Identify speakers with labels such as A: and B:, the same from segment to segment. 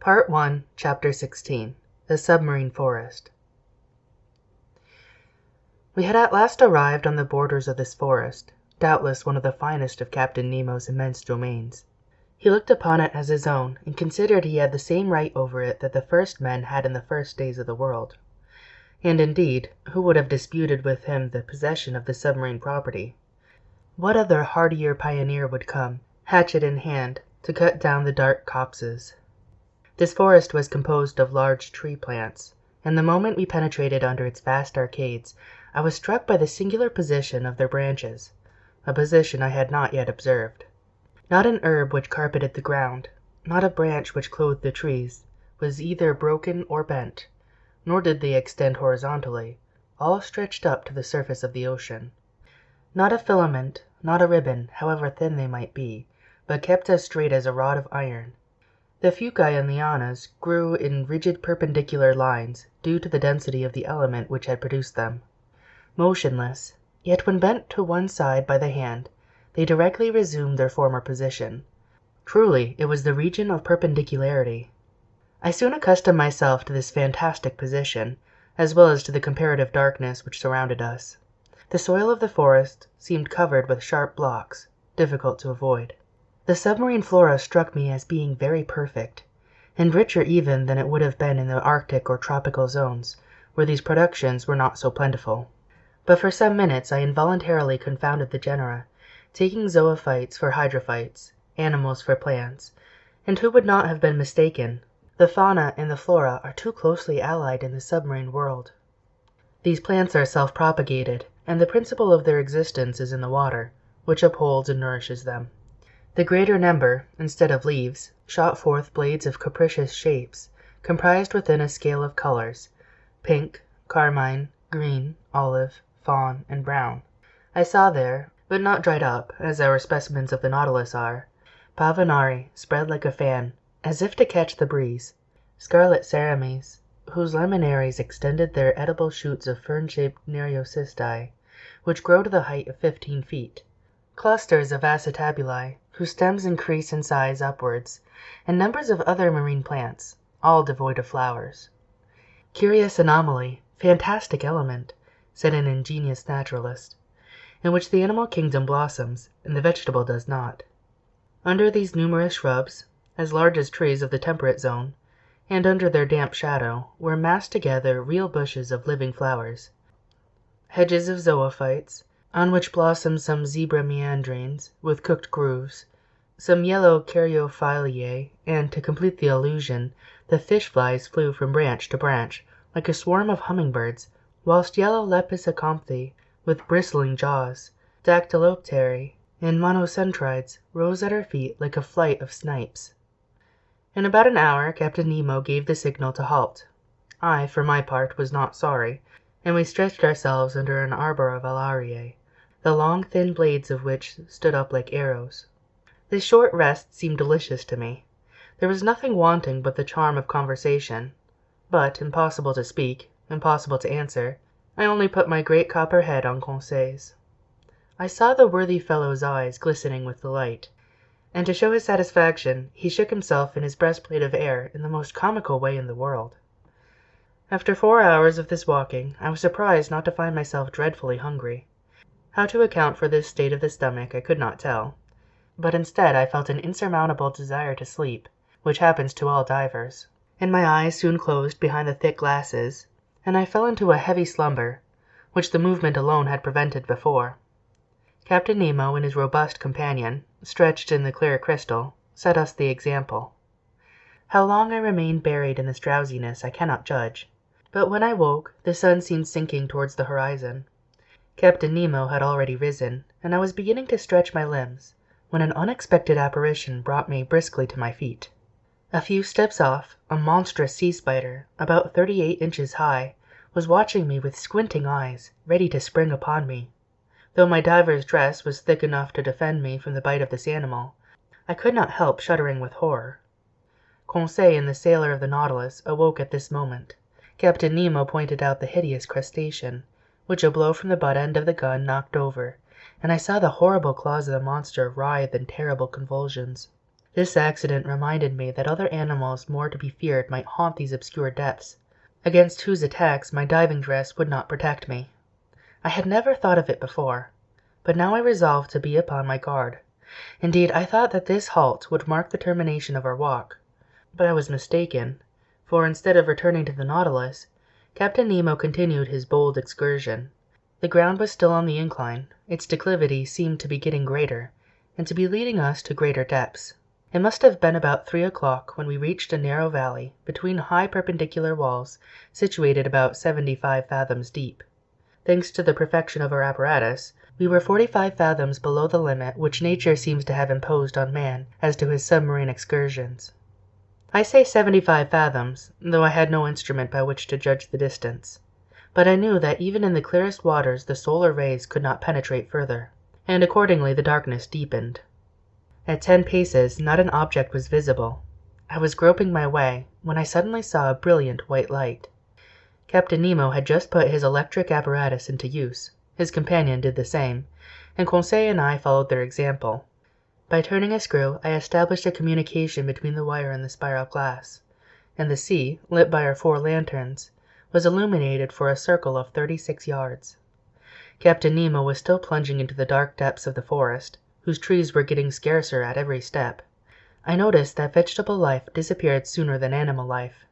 A: Part 1, Chapter 16. The Submarine Forest. We had at last arrived on the borders of this forest, doubtless one of the finest of Captain Nemo's immense domains. He looked upon it as his own, and considered he had the same right over it that the first men had in the first days of the world. And indeed, who would have disputed with him the possession of the submarine property? What other hardier pioneer would come, hatchet in hand, to cut down the dark copses? This forest was composed of large tree plants, and the moment we penetrated under its vast arcades, I was struck by the singular position of their branches, a position I had not yet observed. Not an herb which carpeted the ground, not a branch which clothed the trees, was either broken or bent, nor did they extend horizontally, all stretched up to the surface of the ocean. Not a filament, not a ribbon, however thin they might be, but kept as straight as a rod of iron. The fuci and lianas grew in rigid perpendicular lines, due to the density of the element which had produced them. Motionless, yet when bent to one side by the hand, they directly resumed their former position. Truly, it was the region of perpendicularity. I soon accustomed myself to this fantastic position, as well as to the comparative darkness which surrounded us. The soil of the forest seemed covered with sharp blocks, difficult to avoid. The submarine flora struck me as being very perfect, and richer even than it would have been in the Arctic or tropical zones, where these productions were not so plentiful. But for some minutes I involuntarily confounded the genera, taking zoophytes for hydrophytes, animals for plants, and who would not have been mistaken? The fauna and the flora are too closely allied in the submarine world. These plants are self-propagated, and the principle of their existence is in the water, which upholds and nourishes them. The greater number, instead of leaves, shot forth blades of capricious shapes, comprised within a scale of colors: pink, carmine, green, olive, fawn, and brown. I saw there, but not dried up, as our specimens of the Nautilus are, Pavonari spread like a fan, as if to catch the breeze; scarlet cerames, whose laminaries extended their edible shoots of fern-shaped nereocystii, which grow to the height of 15 feet; clusters of acetabuli, whose stems increase in size upwards, and numbers of other marine plants, all devoid of flowers. Curious anomaly, fantastic element, said an ingenious naturalist, in which the animal kingdom blossoms, and the vegetable does not. Under these numerous shrubs, as large as trees of the temperate zone, and under their damp shadow, were massed together real bushes of living flowers, hedges of zoophytes, on which blossomed some zebra meandrines with cooked grooves, some yellow caryophyllae, and, to complete the illusion, the fish-flies flew from branch to branch like a swarm of humming-birds, whilst yellow lepis acanthe, with bristling jaws, dactylopteri, and monocentrides rose at our feet like a flight of snipes. In about an hour Captain Nemo gave the signal to halt. I, for my part, was not sorry, and we stretched ourselves under an arbor of alariae, the long thin blades of which stood up like arrows. This short rest seemed delicious to me. There was nothing wanting but the charm of conversation, but, impossible to speak, impossible to answer, I only put my great copper head on Conseil's. I saw the worthy fellow's eyes glistening with delight, and to show his satisfaction he shook himself in his breastplate of air in the most comical way in the world. After 4 hours of this walking I was surprised not to find myself dreadfully hungry. How to account for this state of the stomach I could not tell, but instead I felt an insurmountable desire to sleep, which happens to all divers, and my eyes soon closed behind the thick glasses, and I fell into a heavy slumber, which the movement alone had prevented before. Captain Nemo and his robust companion, stretched in the clear crystal, set us the example. How long I remained buried in this drowsiness I cannot judge, but when I woke the sun seemed sinking towards the horizon. Captain Nemo had already risen, and I was beginning to stretch my limbs, when an unexpected apparition brought me briskly to my feet. A few steps off, a monstrous sea spider, about 38 inches high, was watching me with squinting eyes, ready to spring upon me. Though my diver's dress was thick enough to defend me from the bite of this animal, I could not help shuddering with horror. Conseil and the sailor of the Nautilus awoke at this moment. Captain Nemo pointed out the hideous crustacean, which a blow from the butt end of the gun knocked over, and I saw the horrible claws of the monster writhe in terrible convulsions. This accident reminded me that other animals more to be feared might haunt these obscure depths, against whose attacks my diving dress would not protect me. I had never thought of it before, but now I resolved to be upon my guard. Indeed, I thought that this halt would mark the termination of our walk, but I was mistaken, for instead of returning to the Nautilus, Captain Nemo continued his bold excursion. The ground was still on the incline, its declivity seemed to be getting greater, and to be leading us to greater depths. It must have been about 3 o'clock when we reached a narrow valley between high perpendicular walls situated about 75 fathoms deep. Thanks to the perfection of our apparatus, we were 45 fathoms below the limit which nature seems to have imposed on man as to his submarine excursions. I say 75 fathoms, though I had no instrument by which to judge the distance. But I knew that even in the clearest waters the solar rays could not penetrate further, and accordingly the darkness deepened. At 10 paces not an object was visible. I was groping my way, when I suddenly saw a brilliant white light. Captain Nemo had just put his electric apparatus into use. His companion did the same, and Conseil and I followed their example. By turning a screw, I established a communication between the wire and the spiral glass, and the sea, lit by our 4 lanterns, was illuminated for a circle of 36 yards. Captain Nemo was still plunging into the dark depths of the forest, whose trees were getting scarcer at every step. I noticed that vegetable life disappeared sooner than animal life.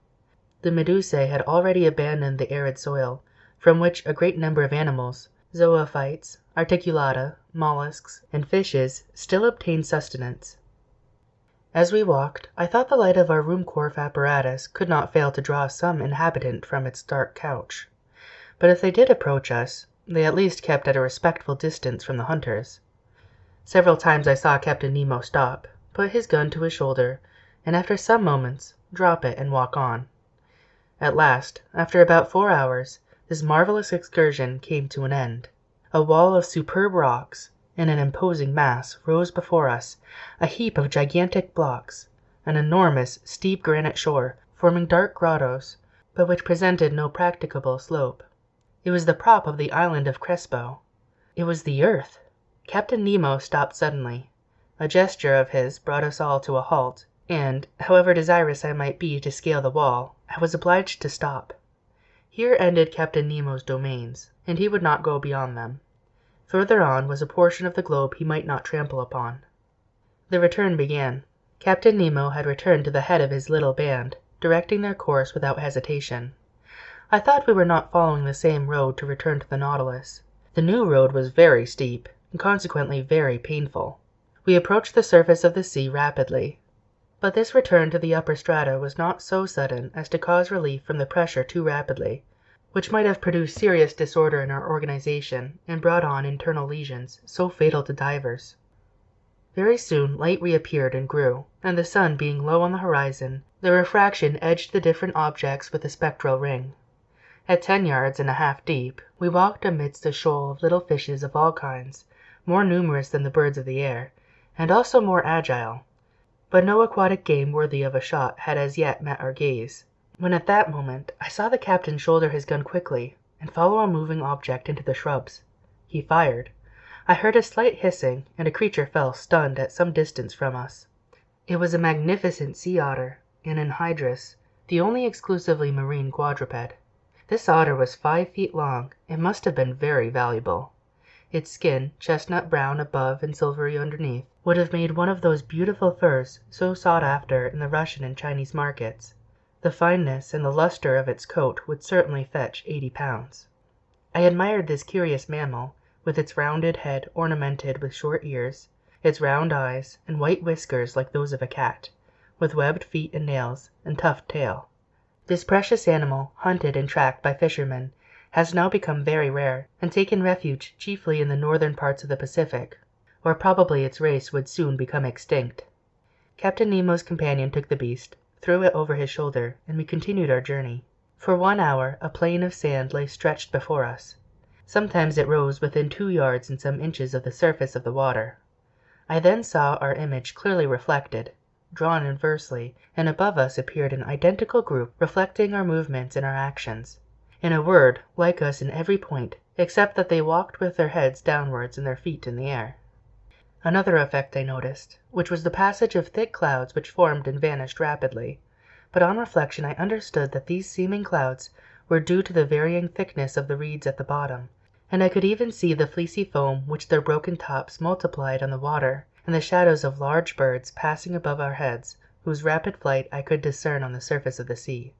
A: The medusae had already abandoned the arid soil, from which a great number of animals, zoophytes, articulata, mollusks, and fishes, still obtained sustenance. As we walked, I thought the light of our Ruhmkorff apparatus could not fail to draw some inhabitant from its dark couch. But if they did approach us, they at least kept at a respectful distance from the hunters. Several times I saw Captain Nemo stop, put his gun to his shoulder, and after some moments drop it and walk on. At last, after about 4 hours, this marvelous excursion came to an end. A wall of superb rocks and an imposing mass rose before us, a heap of gigantic blocks, an enormous, steep granite shore, forming dark grottos, but which presented no practicable slope. It was the prop of the island of Crespo. It was the earth! Captain Nemo stopped suddenly. A gesture of his brought us all to a halt, and, however desirous I might be to scale the wall, I was obliged to stop. Here ended Captain Nemo's domains, and he would not go beyond them. Further on was a portion of the globe he might not trample upon. The return began. Captain Nemo had returned to the head of his little band, directing their course without hesitation. I thought we were not following the same road to return to the Nautilus. The new road was very steep, and consequently very painful. We approached the surface of the sea rapidly. But this return to the upper strata was not so sudden as to cause relief from the pressure too rapidly, which might have produced serious disorder in our organization and brought on internal lesions so fatal to divers. Very soon light reappeared and grew, and the sun being low on the horizon, the refraction edged the different objects with a spectral ring. At 10 yards and a half deep, we walked amidst a shoal of little fishes of all kinds, more numerous than the birds of the air, and also more agile. But no aquatic game worthy of a shot had as yet met our gaze, when at that moment I saw the captain shoulder his gun quickly and follow a moving object into the shrubs. He fired. I heard a slight hissing, and a creature fell stunned at some distance from us. It was a magnificent sea otter, an anhydrus, the only exclusively marine quadruped. This otter was 5 feet long, and must have been very valuable. Its skin, chestnut brown above and silvery underneath, would have made one of those beautiful furs so sought after in the Russian and Chinese markets. The fineness and the luster of its coat would certainly fetch 80 pounds. I admired this curious mammal, with its rounded head ornamented with short ears, its round eyes, and white whiskers like those of a cat, with webbed feet and nails, and tufted tail. This precious animal, hunted and tracked by fishermen, has now become very rare, and taken refuge chiefly in the northern parts of the Pacific, where probably its race would soon become extinct. Captain Nemo's companion took the beast, threw it over his shoulder, and we continued our journey. For 1 hour a plain of sand lay stretched before us. Sometimes it rose within 2 yards and some inches of the surface of the water. I then saw our image clearly reflected, drawn inversely, and above us appeared an identical group reflecting our movements and our actions. In a word, like us in every point, except that they walked with their heads downwards and their feet in the air. Another effect I noticed, which was the passage of thick clouds which formed and vanished rapidly, but on reflection I understood that these seeming clouds were due to the varying thickness of the reeds at the bottom, and I could even see the fleecy foam which their broken tops multiplied on the water, and the shadows of large birds passing above our heads, whose rapid flight I could discern on the surface of the sea.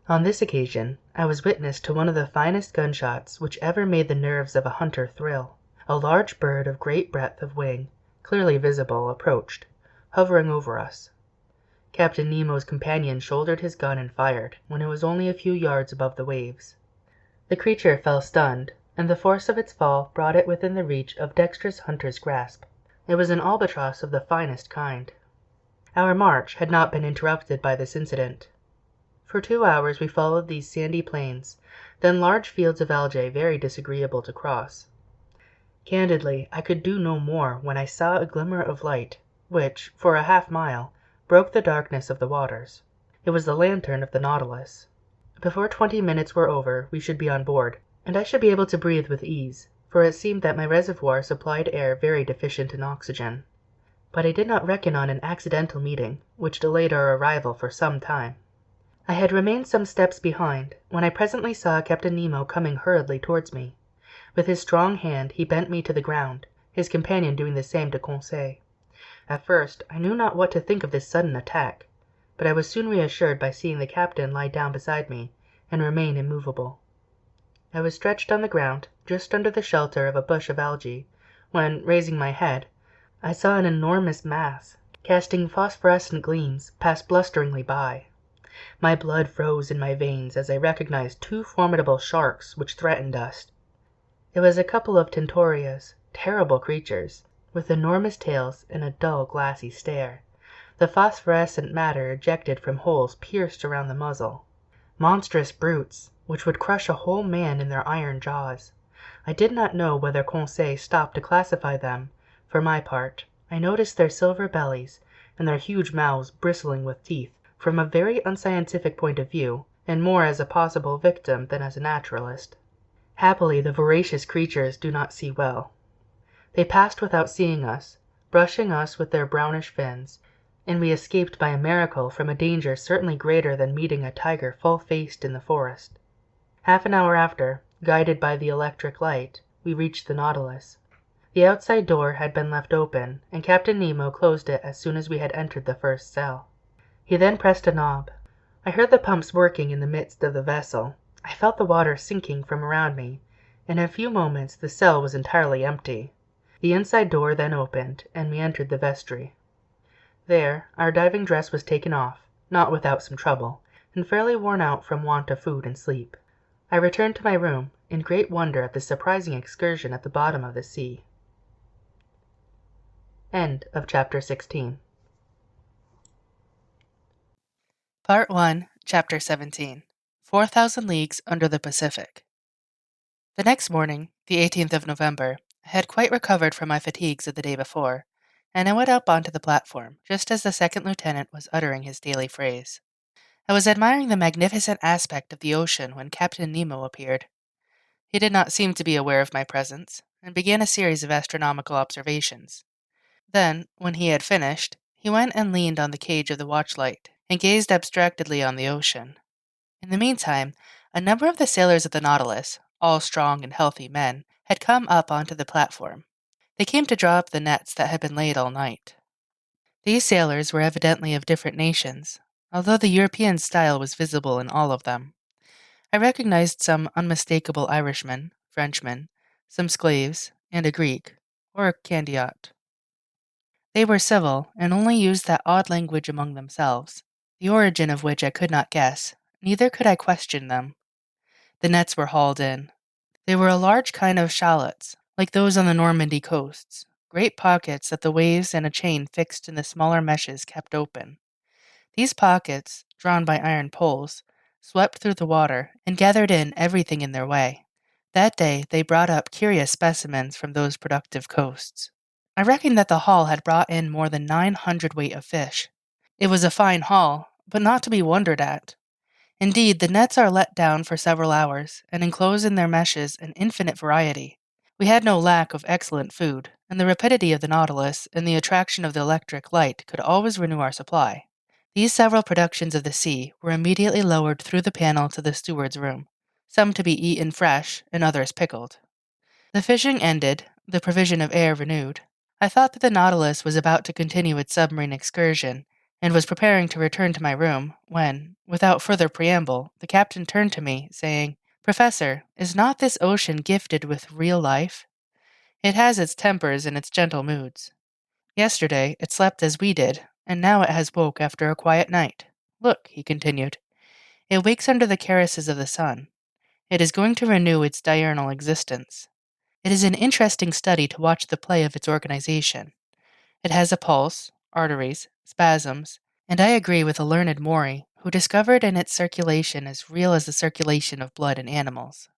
A: On this occasion I was witness to one of the finest gunshots which ever made the nerves of a hunter thrill. A large bird of great breadth of wing, clearly visible, approached, hovering over us. Captain Nemo's companion shouldered his gun and fired, when it was only a few yards above the waves. The creature fell stunned, and the force of its fall brought it within the reach of dexterous hunter's grasp. It was an albatross of the finest kind. Our march had not been interrupted by this incident. For 2 hours we followed these sandy plains, then large fields of algae very disagreeable to cross. Candidly, I could do no more when I saw a glimmer of light, which, for a half-mile, broke the darkness of the waters. It was the lantern of the Nautilus. Before 20 minutes were over we should be on board, and I should be able to breathe with ease, for it seemed that my reservoir supplied air very deficient in oxygen. But I did not reckon on an accidental meeting, which delayed our arrival for some time. I had remained some steps behind, when I presently saw Captain Nemo coming hurriedly towards me. With his strong hand he bent me to the ground, his companion doing the same to Conseil. At first I knew not what to think of this sudden attack, but I was soon reassured by seeing the captain lie down beside me, and remain immovable. I was stretched on the ground, just under the shelter of a bush of algae, when, raising my head, I saw an enormous mass, casting phosphorescent gleams, pass blusteringly by. My blood froze in my veins as I recognized 2 formidable sharks which threatened us. It was a couple of tentorias, terrible creatures, with enormous tails and a dull glassy stare, the phosphorescent matter ejected from holes pierced around the muzzle. Monstrous brutes, which would crush a whole man in their iron jaws. I did not know whether Conseil stopped to classify them. For my part, I noticed their silver bellies, and their huge mouths bristling with teeth, from a very unscientific point of view, and more as a possible victim than as a naturalist. Happily the voracious creatures do not see well. They passed without seeing us, brushing us with their brownish fins, and we escaped by a miracle from a danger certainly greater than meeting a tiger full-faced in the forest. Half an hour after, guided by the electric light, we reached the Nautilus. The outside door had been left open, and Captain Nemo closed it as soon as we had entered the first cell. He then pressed a knob. I heard the pumps working in the midst of the vessel. I felt the water sinking from around me. In a few moments the cell was entirely empty. The inside door then opened, and we entered the vestry. There our diving dress was taken off, not without some trouble, and fairly worn out from want of food and sleep. I returned to my room, in great wonder at this surprising excursion at the bottom of the sea. End of chapter 16.
B: Part 1, Chapter 17, 4,000 Leagues Under the Pacific. The next morning, the 18th of November, I had quite recovered from my fatigues of the day before, and I went up onto the platform, just as the second lieutenant was uttering his daily phrase. I was admiring the magnificent aspect of the ocean when Captain Nemo appeared. He did not seem to be aware of my presence, and began a series of astronomical observations. Then, when he had finished, he went and leaned on the cage of the watchlight, and gazed abstractedly on the ocean. In the meantime, a number of the sailors of the Nautilus, all strong and healthy men, had come up onto the platform. They came to draw up the nets that had been laid all night. These sailors were evidently of different nations, although the European style was visible in all of them. I recognized some unmistakable Irishmen, Frenchmen, some Sclaves, and a Greek, or Candiot. They were civil, and only used that odd language among themselves, the origin of which I could not guess, neither could I question them. The nets were hauled in. They were a large kind of shallots, like those on the Normandy coasts, great pockets that the waves and a chain fixed in the smaller meshes kept open. These pockets, drawn by iron poles, swept through the water and gathered in everything in their way. That day they brought up curious specimens from those productive coasts. I reckoned that the haul had brought in more than 900 weight of fish. It was a fine haul, but not to be wondered at. Indeed, the nets are let down for several hours, and enclose in their meshes an infinite variety. We had no lack of excellent food, and the rapidity of the Nautilus and the attraction of the electric light could always renew our supply. These several productions of the sea were immediately lowered through the panel to the steward's room, some to be eaten fresh and others pickled. The fishing ended, the provision of air renewed. I thought that the Nautilus was about to continue its submarine excursion, and was preparing to return to my room, when, without further preamble, the captain turned to me, saying, "Professor, is not this ocean gifted with real life? It has its tempers and its gentle moods. Yesterday it slept as we did, and now it has woke after a quiet night. Look," he continued, "it wakes under the caresses of the sun. It is going to renew its diurnal existence. It is an interesting study to watch the play of its organization. It has a pulse, arteries, spasms, and I agree with a learned Maury, who discovered in its circulation as real as the circulation of blood in animals.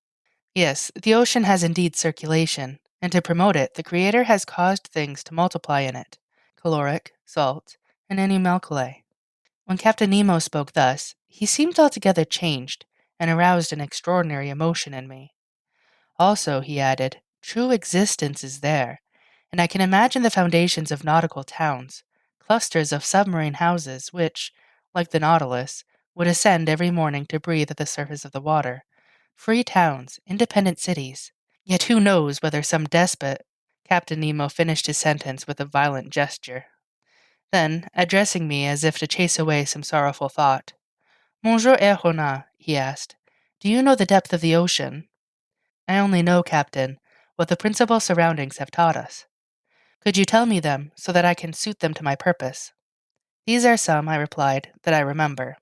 B: Yes, the ocean has indeed circulation, and to promote it, the Creator has caused things to multiply in it, caloric, salt, and animalculae." When Captain Nemo spoke thus, he seemed altogether changed, and aroused an extraordinary emotion in me. "Also," he added, "true existence is there, and I can imagine the foundations of nautical towns, clusters of submarine houses which, like the Nautilus, would ascend every morning to breathe at the surface of the water, free towns, independent cities. Yet who knows whether some despot—" Captain Nemo finished his sentence with a violent gesture. Then, addressing me as if to chase away some sorrowful thought, "Monsieur Erronat," he asked, "do you know the depth of the ocean?" "I only know, Captain, what the principal surroundings have taught us." "Could you tell me them, so that I can suit them to my purpose?" "These are some," I replied, "that I remember.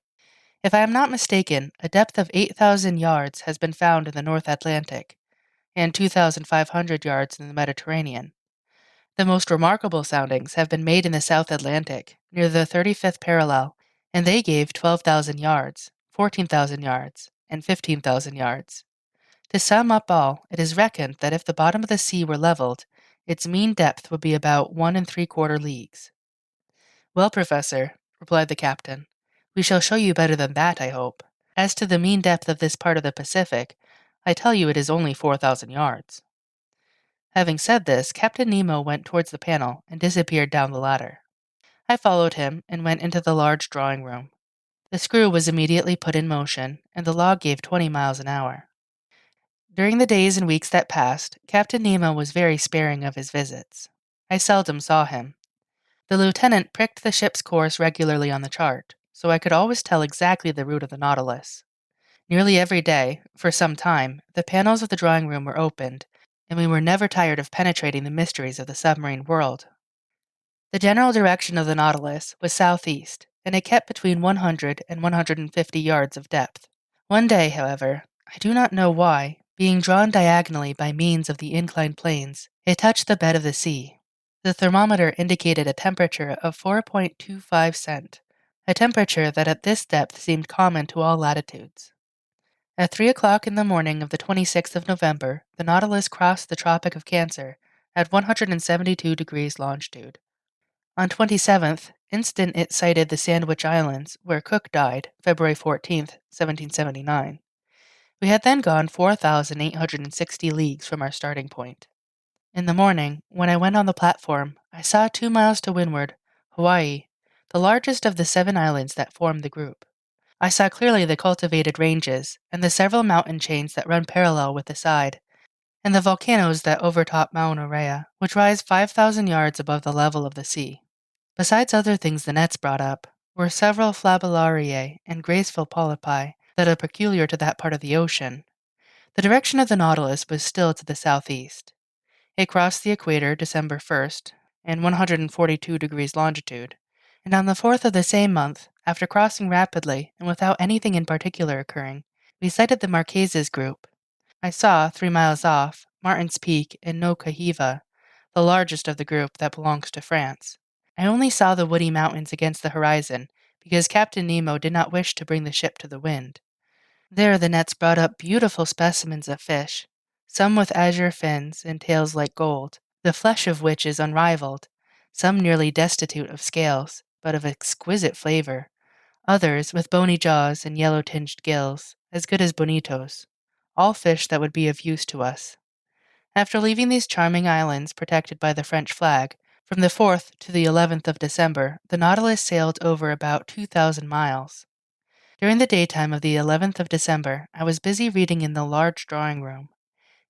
B: If I am not mistaken, a depth of 8,000 yards has been found in the North Atlantic, and 2,500 yards in the Mediterranean. The most remarkable soundings have been made in the South Atlantic, near the 35th parallel, and they gave 12,000 yards, 14,000 yards, and 15,000 yards. To sum up all, it is reckoned that if the bottom of the sea were leveled, its mean depth would be about 1¾ leagues." "Well, Professor," replied the captain, "we shall show you better than that, I hope. As to the mean depth of this part of the Pacific, I tell you it is only 4,000 yards." Having said this, Captain Nemo went towards the panel and disappeared down the ladder. I followed him and went into the large drawing room. The screw was immediately put in motion, and the log gave 20 miles an hour. During the days and weeks that passed, Captain Nemo was very sparing of his visits. I seldom saw him. The lieutenant pricked the ship's course regularly on the chart, so I could always tell exactly the route of the Nautilus. Nearly every day, for some time, the panels of the drawing room were opened, and we were never tired of penetrating the mysteries of the submarine world. The general direction of the Nautilus was southeast, and it kept between 100 and 150 yards of depth. One day, however, I do not know why, being drawn diagonally by means of the inclined planes, it touched the bed of the sea. The thermometer indicated a temperature of 4.25 cent, a temperature that at this depth seemed common to all latitudes. At 3 o'clock in the morning of the 26th of November, the Nautilus crossed the Tropic of Cancer at 172 degrees longitude. On 27th instant it sighted the Sandwich Islands, where Cook died, February 14th, 1779. We had then gone 4,860 leagues from our starting point. In the morning, when I went on the platform, I saw 2 miles to windward Hawaii, the largest of the 7 islands that form the group. I saw clearly the cultivated ranges, and the several mountain chains that run parallel with the side, and the volcanoes that overtop Mauna Rea, which rise 5,000 yards above the level of the sea. Besides other things the nets brought up, were several flabellariae and graceful polypi that are peculiar to that part of the ocean. The direction of the Nautilus was still to the southeast. It crossed the equator December 1st, in 142 degrees longitude, and on the 4th of the same month, after crossing rapidly and without anything in particular occurring, we sighted the Marquesas group. I saw, 3 miles off, Martin's Peak and Noka Hiva, the largest of the group that belongs to France. I only saw the woody mountains against the horizon because Captain Nemo did not wish to bring the ship to the wind. There the nets brought up beautiful specimens of fish, some with azure fins and tails like gold, the flesh of which is unrivaled, some nearly destitute of scales, but of exquisite flavor, others with bony jaws and yellow-tinged gills, as good as bonitos, all fish that would be of use to us. After leaving these charming islands protected by the French flag, from the 4th to the 11th of December, the Nautilus sailed over about 2,000 miles. During the daytime of the 11th of December, I was busy reading in the large drawing room.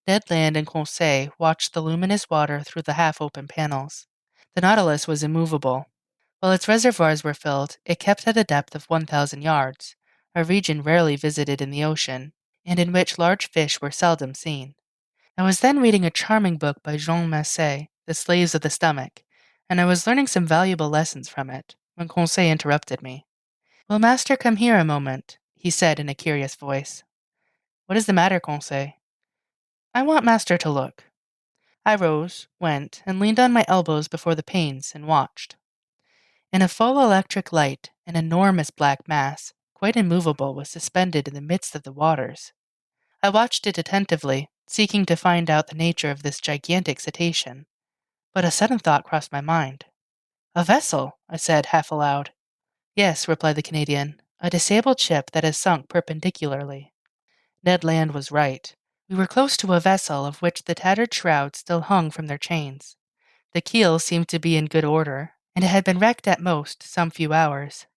B: Ned Land and Conseil watched the luminous water through the half-open panels. The Nautilus was immovable. While its reservoirs were filled, it kept at a depth of 1,000 yards, a region rarely visited in the ocean, and in which large fish were seldom seen. I was then reading a charming book by Jean Massé, The Slaves of the Stomach, and I was learning some valuable lessons from it, when Conseil interrupted me. "Will master come here a moment?" he said in a curious voice. "What is the matter, Conseil?" "I want master to look." I rose, went, and leaned on my elbows before the panes and watched. In a full electric light, an enormous black mass, quite immovable, was suspended in the midst of the waters. I watched it attentively, seeking to find out the nature of this gigantic cetacean. But a sudden thought crossed my mind. "A vessel," I said, half aloud. "Yes," replied the Canadian, "a disabled ship that has sunk perpendicularly." Ned Land was right. We were close to a vessel of which the tattered shrouds still hung from their chains. The keel seemed to be in good order, and it had been wrecked at most some few hours.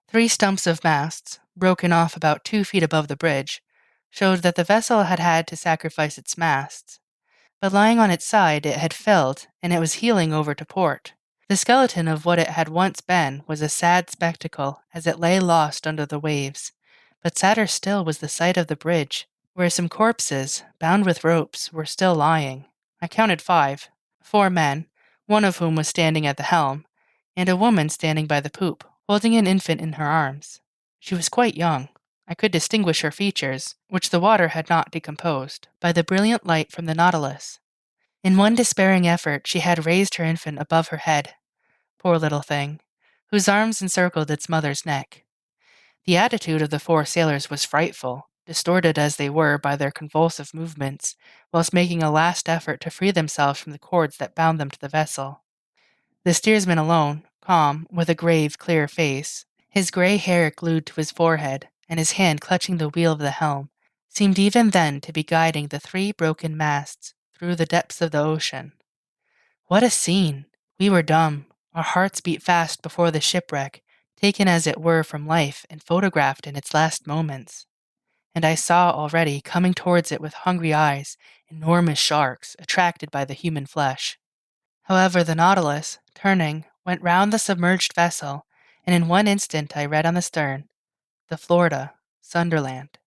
B: 3 stumps of masts, broken off about 2 feet above the bridge, showed that the vessel had had to sacrifice its masts. But lying on its side, it had filled, and it was heeling over to port. The skeleton of what it had once been was a sad spectacle as it lay lost under the waves. But sadder still was the sight of the bridge, where some corpses, bound with ropes, were still lying. I counted 5, 4 men, one of whom was standing at the helm, and a woman standing by the poop, holding an infant in her arms. She was quite young. I could distinguish her features, which the water had not decomposed, by the brilliant light from the Nautilus. In one despairing effort, she had raised her infant above her head. Poor little thing, whose arms encircled its mother's neck. The attitude of the 4 sailors was frightful, distorted as they were by their convulsive movements, whilst making a last effort to free themselves from the cords that bound them to the vessel. The steersman alone, calm, with a grave, clear face, his grey hair glued to his forehead, and his hand clutching the wheel of the helm, seemed even then to be guiding the 3 broken masts through the depths of the ocean. What a scene! We were dumb. Our hearts beat fast before the shipwreck, taken as it were from life and photographed in its last moments. And I saw already, coming towards it with hungry eyes, enormous sharks, attracted by the human flesh. However, the Nautilus, turning, went round the submerged vessel, and in one instant I read on the stern, "The Florida, Sunderland."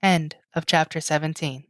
B: End of chapter 17.